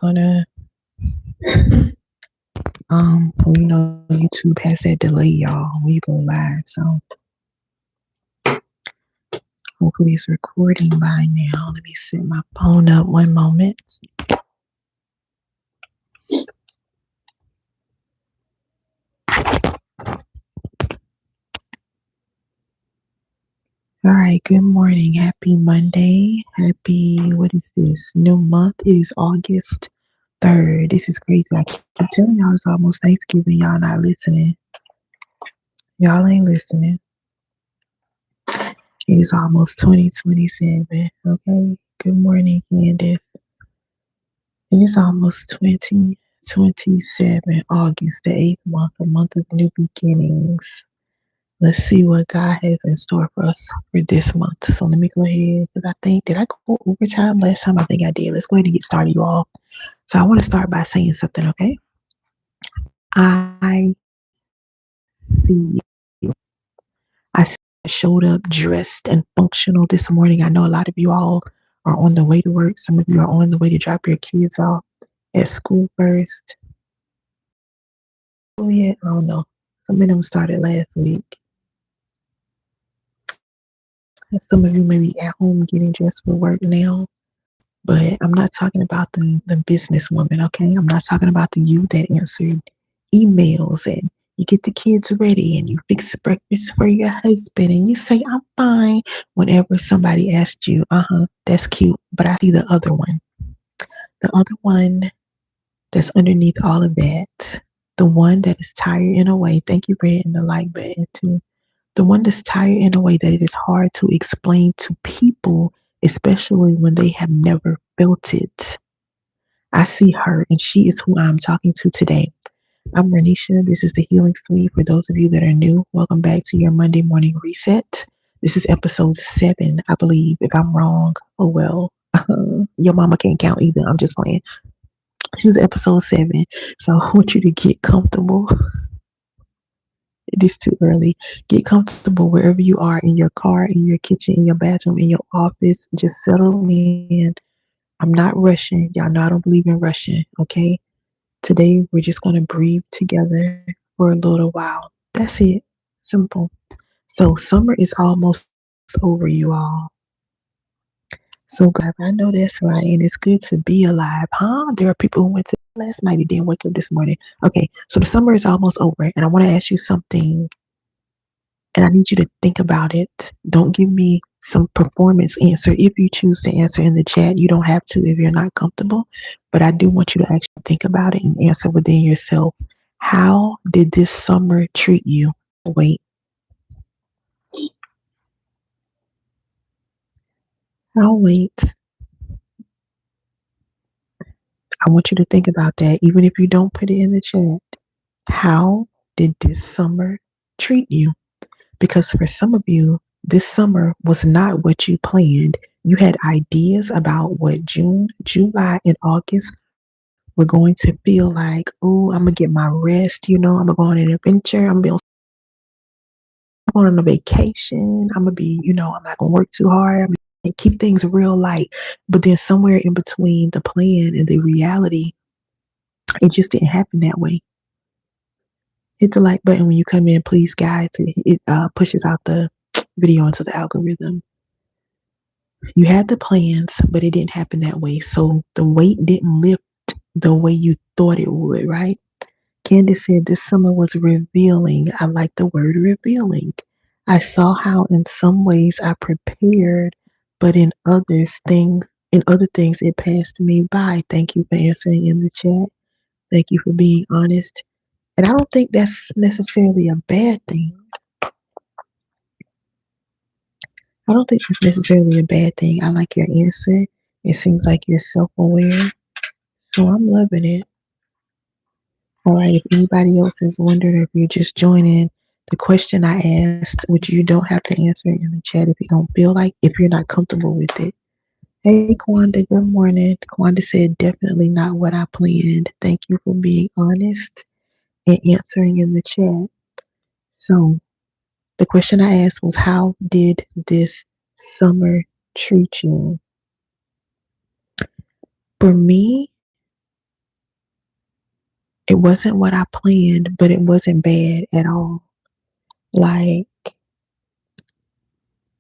gonna YouTube has that delay, y'all, when you go live. So hopefully it's recording by now. Let me set my phone up one moment. All right, good morning. Happy Monday. Happy, what is this? New month. It is August 3rd. This is crazy. I keep telling y'all it's almost Thanksgiving. Y'all not listening. Y'all ain't listening. It is almost 2027. Okay. Good morning, Candace. And it's almost 2027, August, the 8th month, a month of new beginnings. Let's see what God has in store for us for this month. So let me go ahead, because did I go overtime last time? I think I did. Let's go ahead and get started, you all. So I want to start by saying something, okay? I see you. Showed up dressed and functional this morning. I know a lot of you all are on the way to work. Some of you are on the way to drop your kids off at school first. Oh, yeah, I don't know. Some of them started last week. Some of you may be at home getting dressed for work now, but I'm not talking about the businesswoman, okay? I'm not talking about the you that answered emails and you get the kids ready and you fix breakfast for your husband and you say, I'm fine, whenever somebody asks you, that's cute. But I see the other one. The other one that's underneath all of that. The one that is tired in a way. Thank you for hitting the like button too. The one that's tired in a way that it is hard to explain to people, especially when they have never felt it. I see her, and she is who I'm talking to today. I'm Renisha. This is the Healing Suite. For those of you that are new, welcome back to your Monday morning reset. This is episode 7, I believe. If I'm wrong, oh well. Your mama can't count either. I'm just playing. This is episode 7. So I want you to get comfortable. It is too early. Get comfortable wherever you are, in your car, in your kitchen, in your bathroom, in your office. Just settle in. I'm not rushing. Y'all know I don't believe in rushing, okay? Today, we're just going to breathe together for a little while. That's it. Simple. So, summer is almost over, you all. So, God, I know that's right. And it's good to be alive, huh? There are people who went to last night and didn't wake up this morning. Okay, so the summer is almost over. And I want to ask you something. And I need you to think about it. Don't give me some performance answer. If you choose to answer in the chat, you don't have to if you're not comfortable. But I do want you to actually think about it and answer within yourself. How did this summer treat you? Wait. I'll wait. I want you to think about that, even if you don't put it in the chat. How did this summer treat you? Because for some of you, this summer was not what you planned. You had ideas about what June, July, and August were going to feel like. Oh, I'm going to get my rest. I'm going to go on an adventure. I'm going on a vacation. I'm going to be, I'm not going to work too hard. I'm going to keep things real light. But then somewhere in between the plan and the reality, it just didn't happen that way. Hit the like button when you come in, please, guys. It pushes out the video into the algorithm. You had the plans, but it didn't happen that way. So the weight didn't lift the way you thought it would, right? Candace said this summer was revealing. I like the word revealing. I saw how in some ways I prepared, but in other things, it passed me by. Thank you for answering in the chat. Thank you for being honest. And I don't think that's necessarily a bad thing. I don't think that's necessarily a bad thing. I like your answer. It seems like you're self-aware. So I'm loving it. All right, if anybody else is wondering, if you're just joining, the question I asked, which you don't have to answer in the chat if you don't feel like, if you're not comfortable with it. Hey, Kwanda, good morning. Kwanda said, definitely not what I planned. Thank you for being honest and answering in the chat. So the question I asked was, how did this summer treat you? For me, It wasn't what I planned, but it wasn't bad at all. Like,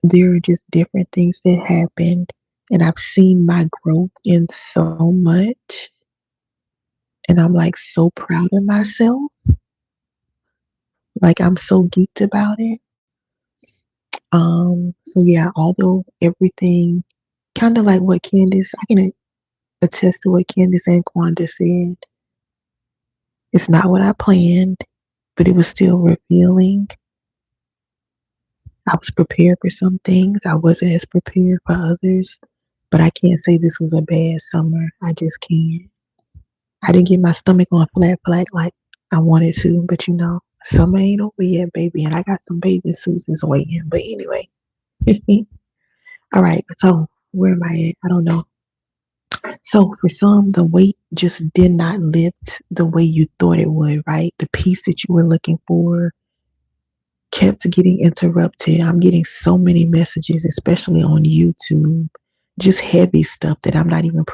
there are just different things that happened, and I've seen my growth in so much, and I'm like so proud of myself. Like, I'm so geeked about it. So yeah, although everything kind of like what Candace, I can attest to what Candace and Quanda said. It's not what I planned, but it was still revealing. I was prepared for some things. I wasn't as prepared for others. But I can't say this was a bad summer. I just can't. I didn't get my stomach on flat like I wanted to, but summer ain't over yet, baby. And I got some bathing suits that's waiting. But anyway. All right. So where am I at? I don't know. So for some, the weight just did not lift the way you thought it would, right? The peace that you were looking for kept getting interrupted. I'm getting so many messages, especially on YouTube, just heavy stuff that I'm not even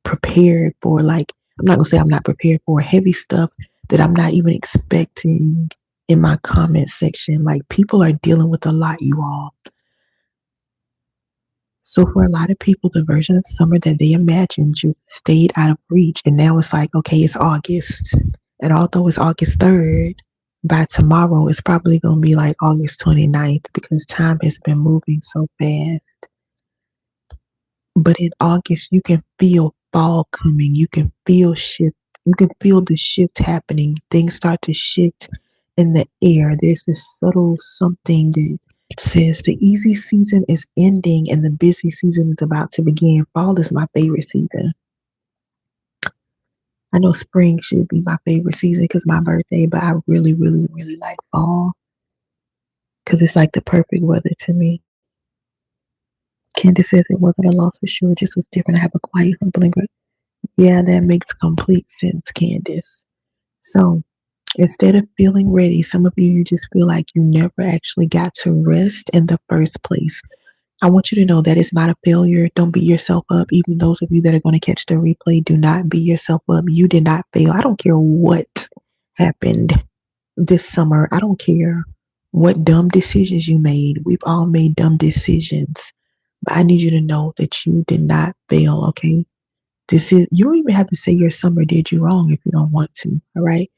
prepared for. Like, I'm not gonna say I'm not prepared for heavy stuff that I'm not even expecting in my comment section. Like, people are dealing with a lot, you all. So for a lot of people, the version of summer that they imagined just stayed out of reach. And now it's like, okay, it's August. And although it's August 3rd, by tomorrow, it's probably going to be like August 29th because time has been moving so fast. But in August, you can feel fall coming. You can feel shift. You can feel the shift happening. Things start to shift in the air. There's this subtle something that says the easy season is ending and the busy season is about to begin. Fall is my favorite season. I know spring should be my favorite season because my birthday, but I really, really, really like fall because it's like the perfect weather to me. Candace says it wasn't a loss for sure, it just was different. I have a quiet, humbling. Yeah, that makes complete sense, Candace. So instead of feeling ready, some of you just feel like you never actually got to rest in the first place. I want you to know that it's not a failure. Don't beat yourself up. Even those of you that are going to catch the replay, do not beat yourself up. You did not fail. I don't care what happened this summer. I don't care what dumb decisions you made. We've all made dumb decisions. But I need you to know that you did not fail, okay? You don't even have to say your summer did you wrong if you don't want to, all right?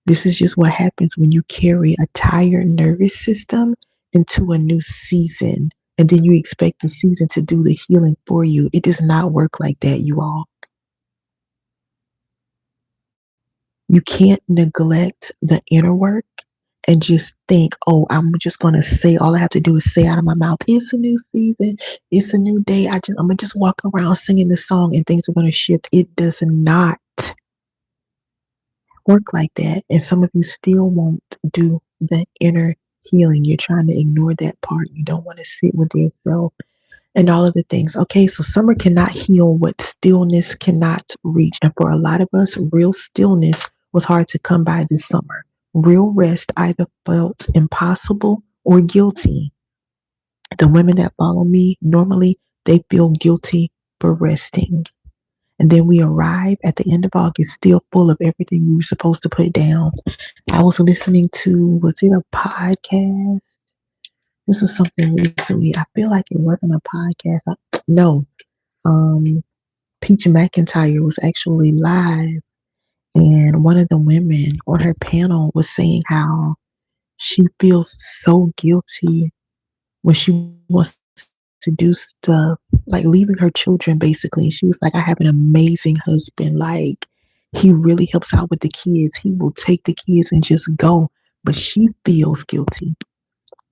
This is just what happens when you carry a tired nervous system into a new season and then you expect the season to do the healing for you. It does not work like that, you all. You can't neglect the inner work and just think, oh, I'm just going to say, all I have to do is say out of my mouth, it's a new season, it's a new day. I'm going to just walk around singing this song and things are going to shift. It does not work like that. And some of you still won't do the inner healing. You're trying to ignore that part. You don't want to sit with yourself and all of the things. Okay, so summer cannot heal what stillness cannot reach. And for a lot of us, real stillness was hard to come by this summer. Real rest either felt impossible or guilty. The women that follow me, normally they feel guilty for resting. And then we arrive at the end of August still full of everything we were supposed to put down. I was listening to, was it a podcast? This was something recently. I feel like it wasn't a podcast. No. Peach McIntyre was actually live. And one of the women on her panel was saying how she feels so guilty when she wants to do stuff, like leaving her children basically. She was like, I have an amazing husband. Like, he really helps out with the kids. He will take the kids and just go. But she feels guilty.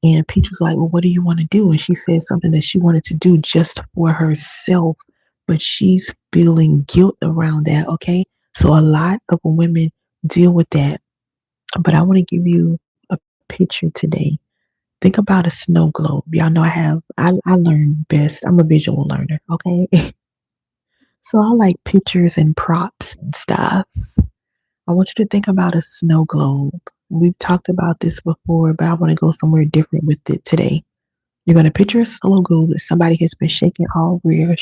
And Peach was like, well, what do you want to do? And she said something that she wanted to do just for herself. But she's feeling guilt around that. Okay. So a lot of women deal with that. But I want to give you a picture today. Think about a snow globe. Y'all know I learn best. I'm a visual learner, okay? So I like pictures and props and stuff. I want you to think about a snow globe. We've talked about this before, but I want to go somewhere different with it today. You're going to picture a snow globe that somebody has been shaking all year,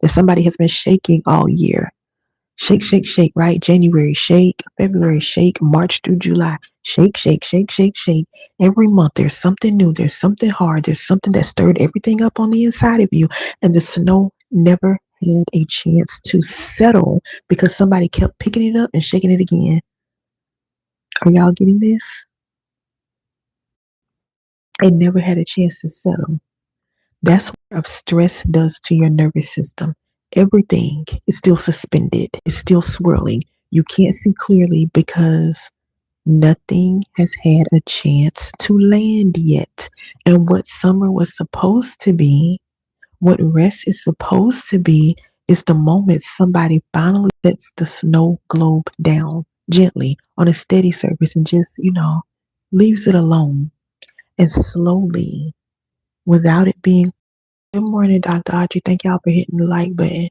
that somebody has been shaking all year. Shake, shake, shake, right? January, shake. February, shake. March through July, shake, shake, shake, shake, shake. Every month, there's something new. There's something hard. There's something that stirred everything up on the inside of you. And the snow never had a chance to settle because somebody kept picking it up and shaking it again. Are y'all getting this? It never had a chance to settle. That's what stress does to your nervous system. Everything is still suspended, it's still swirling. You can't see clearly because nothing has had a chance to land yet. And what summer was supposed to be, what rest is supposed to be, is the moment somebody finally sets the snow globe down gently on a steady surface and just, leaves it alone. And slowly, without it being, good morning, Dr. Audrey. Thank y'all for hitting the like button.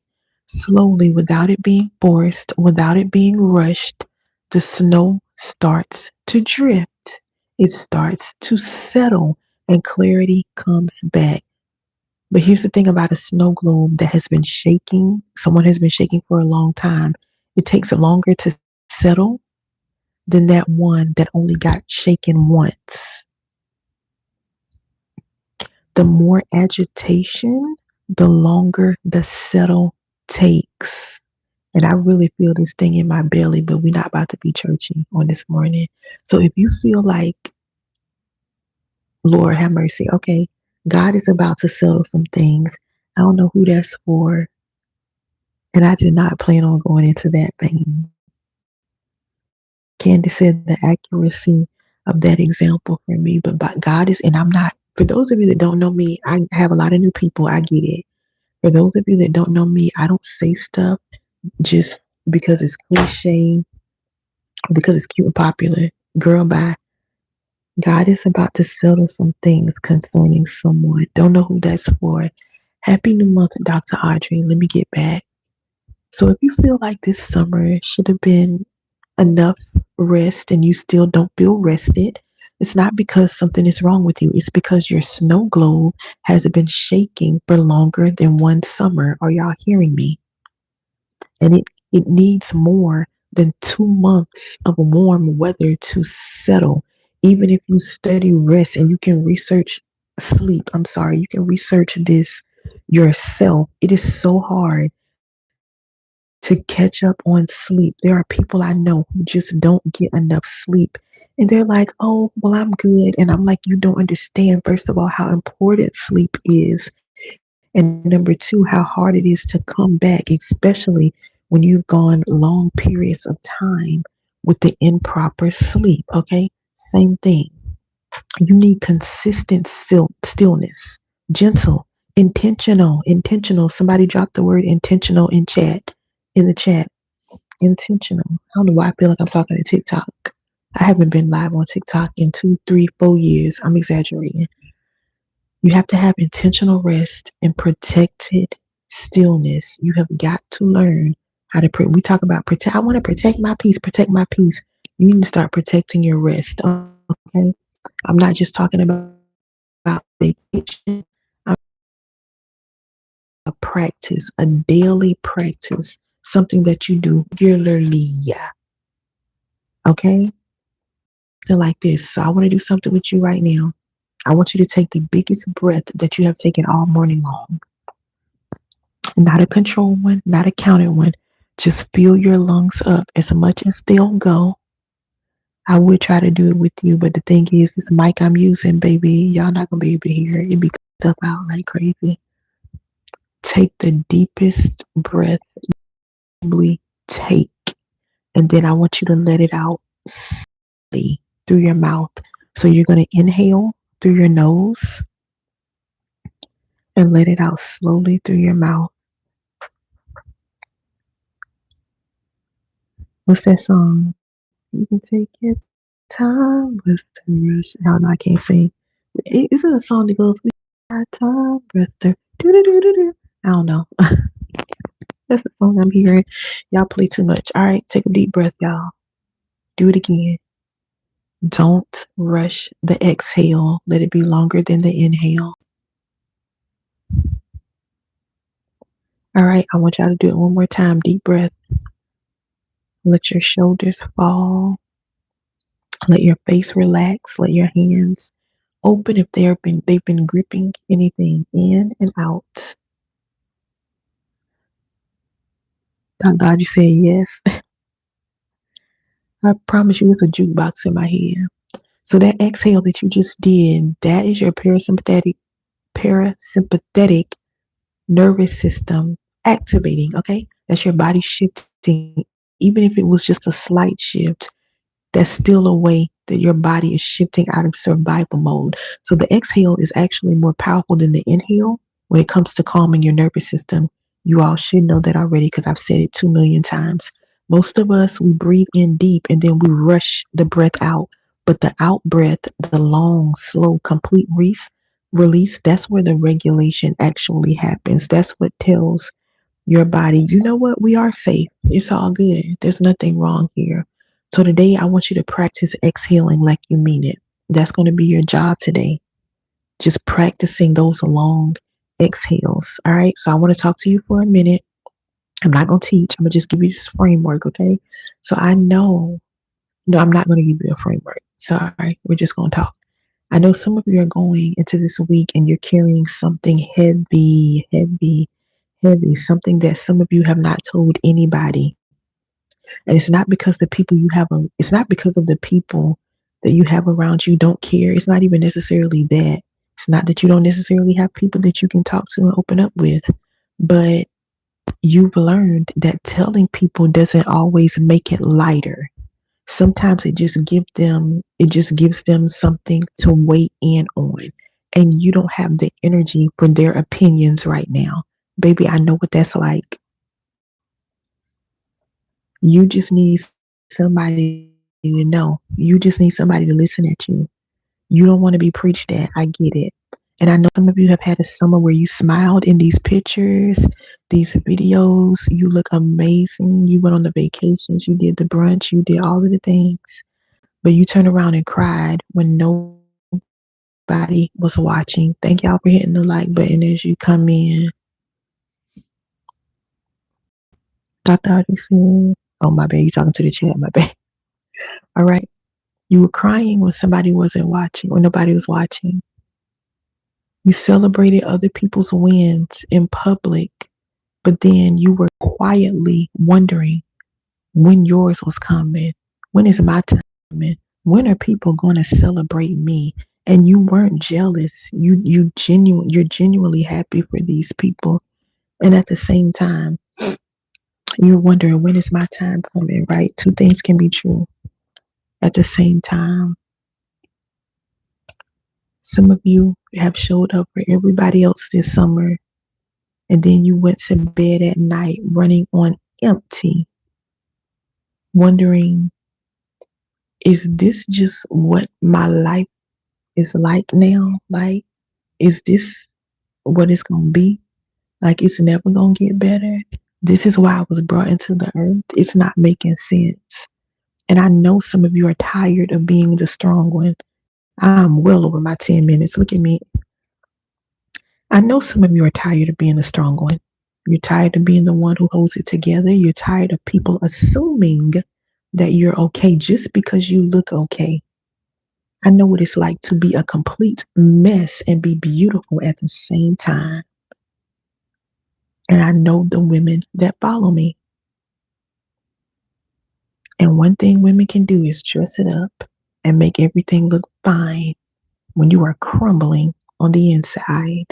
Slowly, without it being forced, without it being rushed, the snow starts to drift. It starts to settle and clarity comes back. But here's the thing about a snow globe that has been shaking, someone has been shaking for a long time. It takes longer to settle than that one that only got shaken once. The more agitation, the longer the settle takes. And I really feel this thing in my belly, but we're not about to be churchy on this morning. So if you feel like, Lord have mercy, okay, God is about to settle some things. I don't know who that's for. And I did not plan on going into that vein. Candace said the accuracy of that example for me, but God is, and I'm not, for those of you that don't know me, I have a lot of new people. I get it. For those of you that don't know me, I don't say stuff just because it's cliche, because it's cute and popular. Girl, bye. God is about to settle some things concerning someone. Don't know who that's for. Happy new month, Dr. Audrey. Let me get back. So if you feel like this summer should have been enough rest and you still don't feel rested, it's not because something is wrong with you. It's because your snow globe has been shaking for longer than one summer. Are y'all hearing me? And it needs more than 2 months of warm weather to settle. Even if you study rest and you can research sleep, I'm sorry, you can research this yourself. It is so hard to catch up on sleep. There are people I know who just don't get enough sleep. And they're like, oh, well, I'm good. And I'm like, you don't understand, first of all, how important sleep is. And number two, how hard it is to come back, especially when you've gone long periods of time with the improper sleep. Okay. Same thing. You need consistent stillness, gentle, intentional. Somebody dropped the word intentional in the chat. Intentional. I don't know why I feel like I'm talking to TikTok. I haven't been live on TikTok in 2, 3, 4 years. I'm exaggerating. You have to have intentional rest and protected stillness. You have got to learn how to we talk about protect. I want to protect my peace, protect my peace. You need to start protecting your rest. Okay. I'm not just talking about vacation. I'm a practice, a daily practice, something that you do regularly. Okay. They're like this. So I want to do something with you right now. I want you to take the biggest breath that you have taken all morning long. Not a control one, not a counted one. Just fill your lungs up as much as they'll go. I would try to do it with you, but the thing is, this mic I'm using, baby, y'all not gonna be able to hear it. It be stuff out like crazy. Take the deepest breath you take, and then I want you to let it out slowly through your mouth. So you're gonna inhale through your nose and let it out slowly through your mouth. What's that song? You can take your time with the rush. I don't know, I can't sing. Is it a song that goes, we got time, brother? Do. I don't know. That's the song I'm hearing. Y'all play too much. All right, take a deep breath, y'all. Do it again. Don't rush the exhale. Let it be longer than the inhale. All right, I want y'all to do it one more time. Deep breath. Let your shoulders fall. Let your face relax. Let your hands open if they've been gripping anything in and out. Thank God you said yes. I promise you, it's a jukebox in my head. So that exhale that you just did, that is your parasympathetic nervous system activating. Okay, that's your body shifting. Even if it was just a slight shift, that's still a way that your body is shifting out of survival mode. So the exhale is actually more powerful than the inhale when it comes to calming your nervous system. You all should know that already because I've said it 2 million times. Most of us, we breathe in deep and then we rush the breath out. But the out breath, the long, slow, complete release, that's where the regulation actually happens. That's what tells your body, you know what? We are safe. It's all good. There's nothing wrong here. So today, I want you to practice exhaling like you mean it. That's going to be your job today. Just practicing those long exhales. All right. So I want to talk to you for a minute. I'm not going to teach. I'm going to just give you this framework. Okay. So I know, no, I'm not going to give you a framework. Sorry. We're just going to talk. I know some of you are going into this week and you're carrying something heavy, something that some of you have not told anybody. And it's not because it's not because of the people that you have around you don't care. It's not even necessarily that. It's not that you don't necessarily have people that you can talk to and open up with, but you've learned that telling people doesn't always make it lighter. Sometimes it just gives them something to weigh in on. And you don't have the energy for their opinions right now. Baby, I know what that's like. You just need somebody to know. You just need somebody to listen at you. You don't want to be preached at. I get it. And I know some of you have had a summer where you smiled in these pictures, these videos. You look amazing. You went on the vacations, you did the brunch, you did all of the things. But you turn around and cried when nobody was watching. Thank y'all for hitting the like button as you come in. Dr. Audrey said, oh, my bad. You talking to the chat, my bad. All right. You were crying when somebody wasn't watching, when nobody was watching. You celebrated other people's wins in public, but then you were quietly wondering when yours was coming. When is my time coming? When are people going to celebrate me? And you weren't jealous. You're genuinely happy for these people. And at the same time, you're wondering when is my time coming, right? Two things can be true at the same time. Some of you have showed up for everybody else this summer, and then you went to bed at night running on empty, wondering, is this just what my life is like now? Like, is this what it's going to be? Like, it's never going to get better. This is why I was brought into the earth. It's not making sense. And I know some of you are tired of being the strong one. I'm well over my 10 minutes. Look at me. I know some of you are tired of being the strong one. You're tired of being the one who holds it together. You're tired of people assuming that you're okay just because you look okay. I know what it's like to be a complete mess and be beautiful at the same time. And I know the women that follow me. And one thing women can do is dress it up and make everything look fine when you are crumbling on the inside.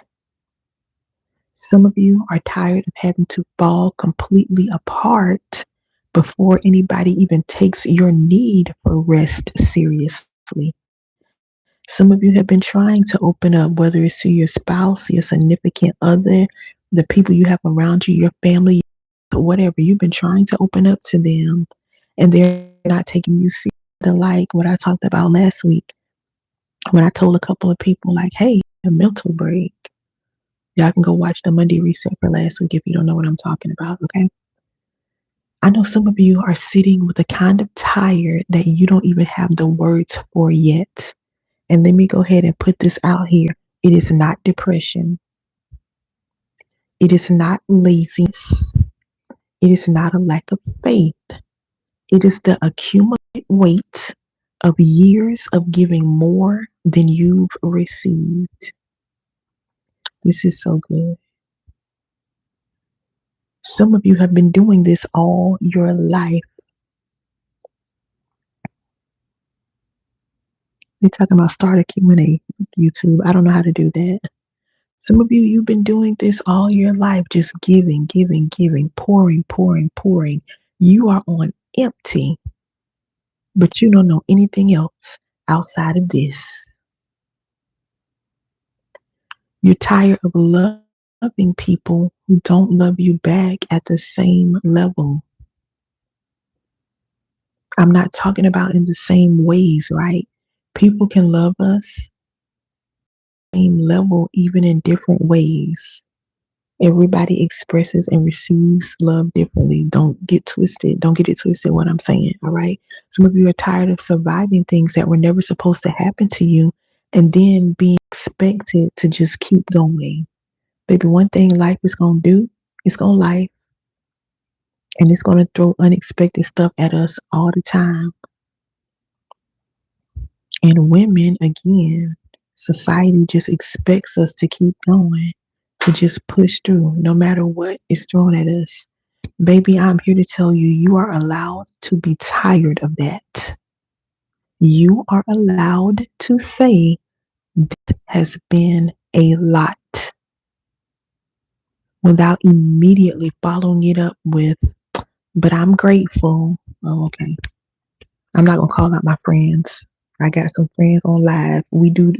Some of you are tired of having to fall completely apart before anybody even takes your need for rest seriously. Some of you have been trying to open up, whether it's to your spouse, your significant other, the people you have around you, your family, whatever. You've been trying to open up to them, and they're not taking you seriously. Like what I talked about last week when I told a couple of people, like, hey, a mental break. Y'all can go watch the Monday reset for last week if you don't know what I'm talking about, okay? I know some of you are sitting with a kind of tired that you don't even have the words for yet. And let me go ahead and put this out here. It is not depression. It is not laziness. It is not a lack of faith. It is the accumulated weight of years of giving more than you've received. This is so good. Some of you have been doing this all your life. We're talking about start a Q&A, YouTube. I don't know how to do that. Some of you, you've been doing this all your life, just giving, giving, giving, pouring, pouring, pouring. You are on empty, but you don't know anything else outside of this. You're tired of loving people who don't love you back at the same level. I'm not talking about in the same ways, right? People can love us same level even in different ways. Everybody expresses and receives love differently. Don't get twisted. Don't get it twisted what I'm saying. All right. Some of you are tired of surviving things that were never supposed to happen to you and then being expected to just keep going. Baby, one thing life is gonna do, it's gonna life and it's gonna throw unexpected stuff at us all the time. And women, again, society just expects us to keep going, to just push through no matter what is thrown at us. Baby, I'm here to tell you, you are allowed to be tired of that. You are allowed to say, this has been a lot, without immediately following it up with, but I'm grateful. Oh, okay. I'm not going to call out my friends. I got some friends on live. We do,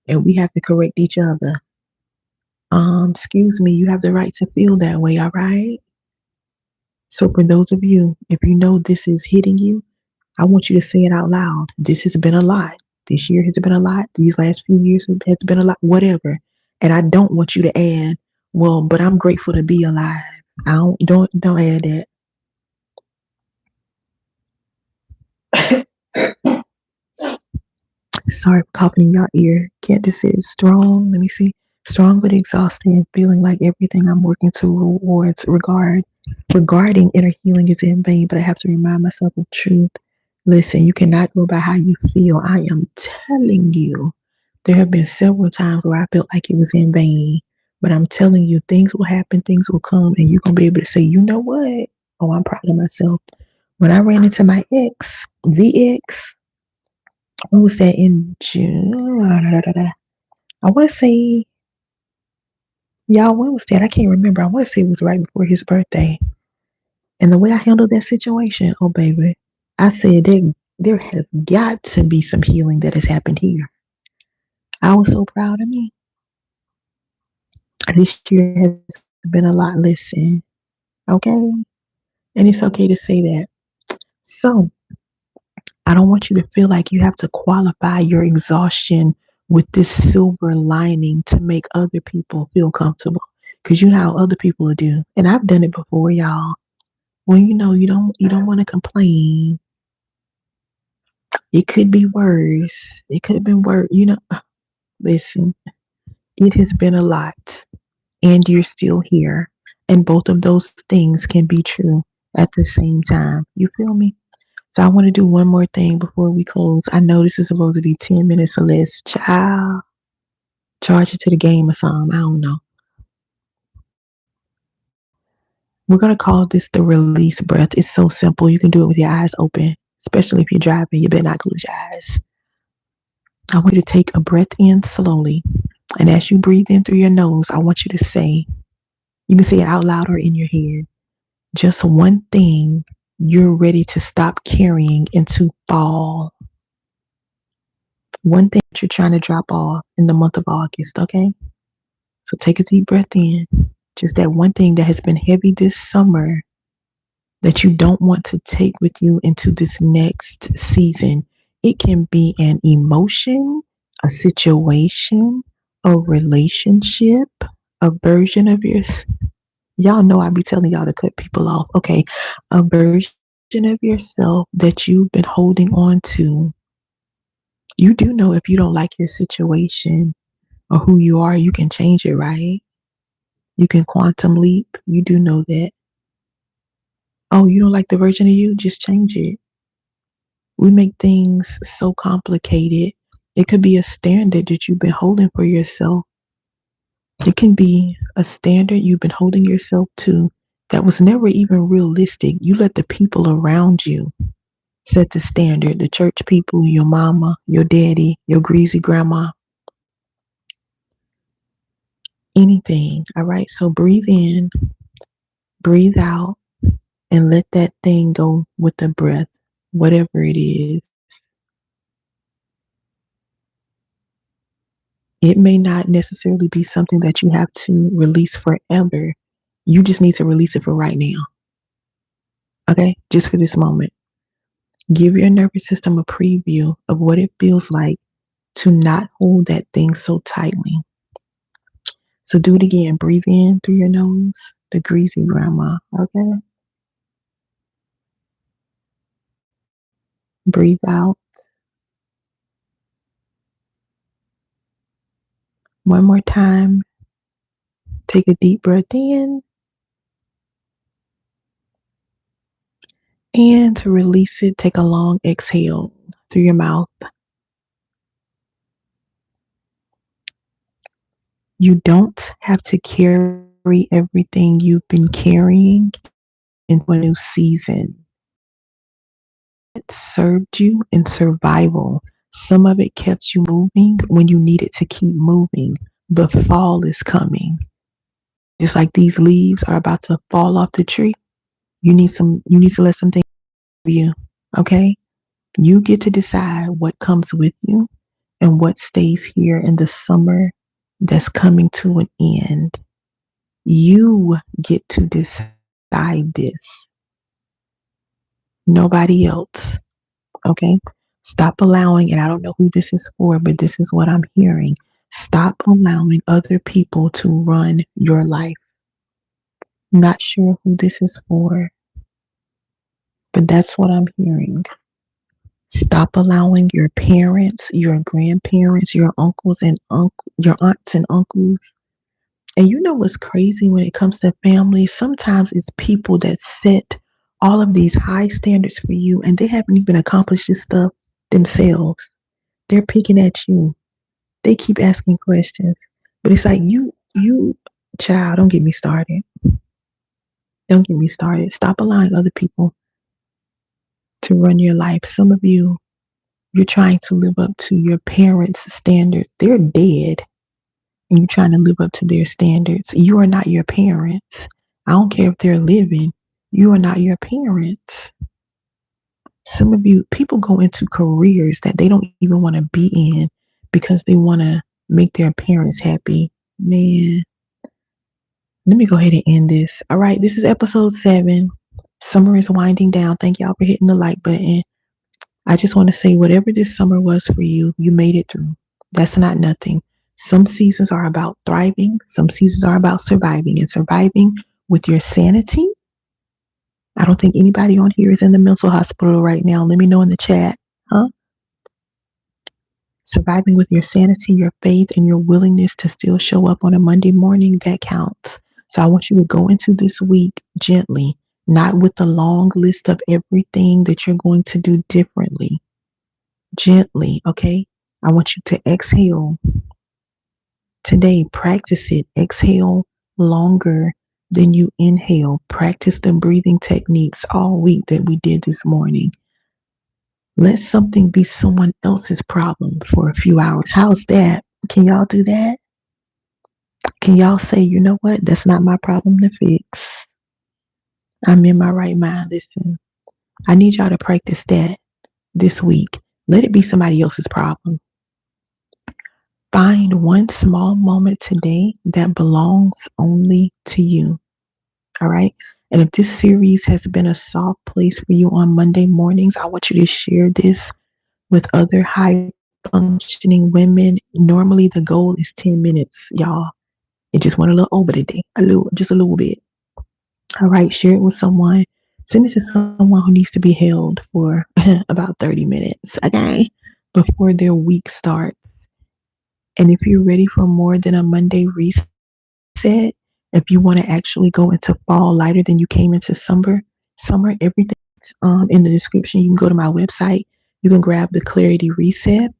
and we have to correct each other. Excuse me, you have the right to feel that way, all right? So for those of you, if you know this is hitting you, I want you to say it out loud. This has been a lot. This year has been a lot. These last few years has been a lot, whatever. And I don't want you to add, well, but I'm grateful to be alive. I don't add that. Sorry for coughing in your ear. Candace is strong. Let me see. Strong but exhausted and feeling like everything I'm working towards regarding inner healing is in vain, but I have to remind myself of truth. Listen, you cannot go by how you feel. I am telling you, there have been several times where I felt like it was in vain, but I'm telling you, things will happen, things will come, and you're going to be able to say, you know what? Oh, I'm proud of myself. When I ran into my ex, the ex, what was that in June? I want to say, y'all, when was that? I can't remember. I want to say it was right before his birthday. And the way I handled that situation, oh, baby, I said there has got to be some healing that has happened here. I was so proud of me. This year has been a lot. Listen, okay? And it's okay to say that. So, I don't want you to feel like you have to qualify your exhaustion with this silver lining to make other people feel comfortable. Because you know how other people will do. And I've done it before, y'all. When you know you don't want to complain. It could be worse. It could have been worse. Listen, it has been a lot. And you're still here. And both of those things can be true at the same time. You feel me? So I want to do one more thing before we close. I know this is supposed to be 10 minutes or less. Child, charge it to the game or something. I don't know. We're going to call this the release breath. It's so simple. You can do it with your eyes open, especially if you're driving. You better not close your eyes. I want you to take a breath in slowly. And as you breathe in through your nose, I want you to say, you can say it out loud or in your head, just one thing you're ready to stop carrying into fall. One thing that you're trying to drop off in the month of August, okay? So take a deep breath in. Just that one thing that has been heavy this summer that you don't want to take with you into this next season. It can be an emotion, a situation, a relationship, a version of yourself. Y'all know I be telling y'all to cut people off. Okay, a version of yourself that you've been holding on to. You do know if you don't like your situation or who you are, you can change it, right? You can quantum leap. You do know that. Oh, you don't like the version of you? Just change it. We make things so complicated. It could be a standard that you've been holding for yourself. It can be a standard you've been holding yourself to that was never even realistic. You let the people around you set the standard, the church people, your mama, your daddy, your greasy grandma, anything. All right. So breathe in, breathe out, and let that thing go with the breath, whatever it is. It may not necessarily be something that you have to release forever. You just need to release it for right now. Okay? Just for this moment. Give your nervous system a preview of what it feels like to not hold that thing so tightly. So do it again. Breathe in through your nose, the greasy grandma. Okay? Breathe out. One more time. Take a deep breath in. And to release it, take a long exhale through your mouth. You don't have to carry everything you've been carrying into a new season. It served you in survival. Some of it kept you moving when you needed to keep moving. But fall is coming. Just like these leaves are about to fall off the tree. You need to let something you, okay? You get to decide what comes with you and what stays here in the summer that's coming to an end. You get to decide this. Nobody else. Okay? Stop allowing, and I don't know who this is for, but this is what I'm hearing. Stop allowing other people to run your life. Not sure who this is for, but that's what I'm hearing. Stop allowing your parents, your grandparents, your uncles and your aunts and uncles. And you know what's crazy when it comes to family? Sometimes it's people that set all of these high standards for you and they haven't even accomplished this stuff themselves. They're picking at you. They keep asking questions. But it's like you child, don't get me started. Don't get me started. Stop allowing other people to run your life. Some of you, you're trying to live up to your parents' standards. They're dead and you're trying to live up to their standards. You are not your parents. I don't care if they're living. You are not your parents. Some of you, people go into careers that they don't even want to be in because they want to make their parents happy. Man, let me go ahead and end this. All right, this is episode 7. Summer is winding down. Thank y'all for hitting the like button. I just want to say, whatever this summer was for you, you made it through. That's not nothing. Some seasons are about thriving. Some seasons are about surviving, and surviving with your sanity. I don't think anybody on here is in the mental hospital right now. Let me know in the chat. Huh? Surviving with your sanity, your faith, and your willingness to still show up on a Monday morning, that counts. So I want you to go into this week gently, not with a long list of everything that you're going to do differently. Gently, okay? I want you to exhale. Today, practice it. Exhale longer than you inhale. Practice the breathing techniques all week that we did this morning. Let something be someone else's problem for a few hours. How's that? Can y'all do that? Can y'all say, you know what? That's not my problem to fix. I'm in my right mind. Listen, I need y'all to practice that this week. Let it be somebody else's problem. Find one small moment today that belongs only to you. All right. And if this series has been a soft place for you on Monday mornings, I want you to share this with other high functioning women. Normally the goal is 10 minutes, y'all. It just went a little over today, just a little bit. All right, share it with someone. Send it to someone who needs to be held for about 30 minutes, okay, before their week starts. And if you're ready for more than a Monday reset, if you want to actually go into fall lighter than you came into summer, summer. Everything's in the description. You can go to my website. You can grab the Clarity Reset.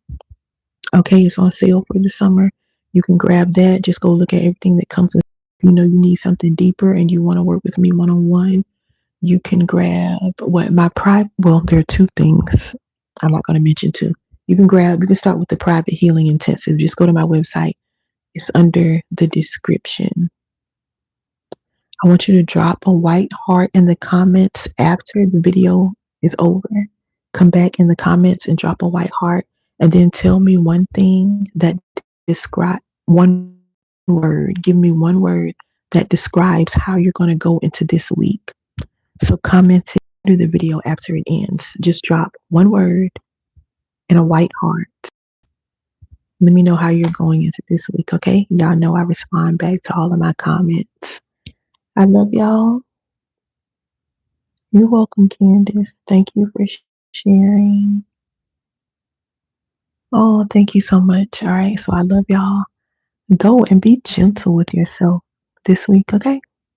Okay, it's on sale for the summer. You can grab that. Just go look at everything that comes with. You know, you need something deeper and you want to work with me one on one. You can grab what my private. Well, there are two things. I'm not going to mention two. You can grab. You can start with the private healing intensive. Just go to my website. It's under the description. I want you to drop a white heart in the comments after the video is over. Come back in the comments and drop a white heart, and then tell me one thing that describe one word. Give me one word that describes how you're going to go into this week. So comment to the video after it ends. Just drop one word and a white heart. Let me know how you're going into this week, okay? Y'all know I respond back to all of my comments. I love y'all. You're welcome, Candace. Thank you for sharing. Oh, thank you so much. All right, so I love y'all. Go and be gentle with yourself this week, okay?